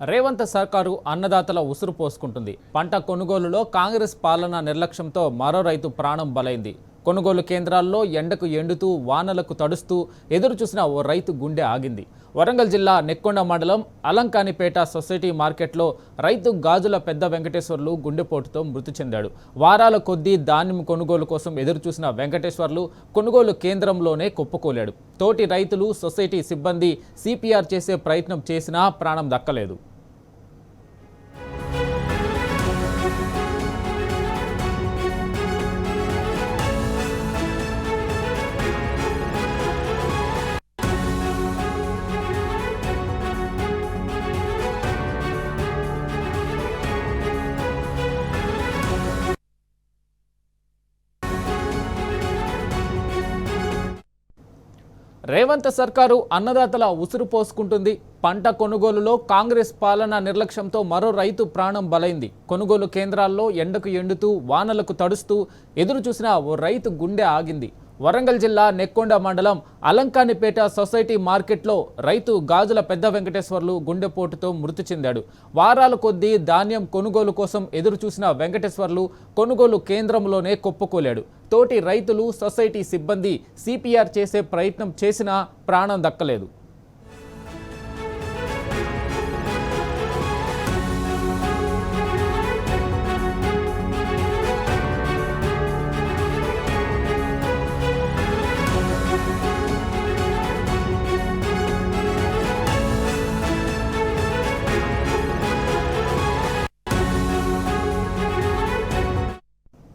రేవంత్ సర్కారు అన్నదాతల ఉసురు పోసుకుంటుంది. పంట కొనుగోలులో కాంగ్రెస్ పాలన నిర్లక్ష్యంతో మరో రైతు ప్రాణం బలైంది. కొనుగోలు కేంద్రాల్లో ఎండకు ఎండుతూ వానలకు తడుస్తూ ఎదురు చూసిన ఓ రైతు గుండె ఆగింది. వరంగల్ జిల్లా నెక్కొండ మండలం అలంకానిపేట సొసైటీ మార్కెట్లో రైతు గాజుల పెద్ద వెంకటేశ్వర్లు గుండెపోటుతో మృతి చెందాడు. వారాల కొద్దీ ధాన్యం కొనుగోలు కోసం ఎదురు చూసిన వెంకటేశ్వర్లు కొనుగోలు కేంద్రంలోనే కుప్పకూలాడు. తోటి రైతులు, సొసైటీ సిబ్బంది సిపిఆర్ చేసే ప్రయత్నం చేసినా ప్రాణం దక్కలేదు. రేవంత్ సర్కారు అన్నదాతల ఉసురు పోసుకుంటుంది. పంట కొనుగోలులో కాంగ్రెస్ పాలన నిర్లక్ష్యంతో మరో రైతు ప్రాణం బలైంది. కొనుగోలు కేంద్రాల్లో ఎండకు ఎండుతూ వానలకు తడుస్తూ ఎదురు చూసిన ఓ రైతు గుండె ఆగింది. వరంగల్ జిల్లా నెక్కొండ మండలం అలంకానిపేట సొసైటీ మార్కెట్లో రైతు గాజుల పెద్ద వెంకటేశ్వర్లు గుండెపోటుతో మృతి చెందాడు. వారాల కొద్దీ ధాన్యం కొనుగోలు కోసం ఎదురు చూసిన వెంకటేశ్వర్లు కొనుగోలు కేంద్రంలోనే కుప్పకూలాడు. తోటి రైతులు, సొసైటీ సిబ్బంది సిపిఆర్ చేసే ప్రయత్నం చేసినా ప్రాణం దక్కలేదు.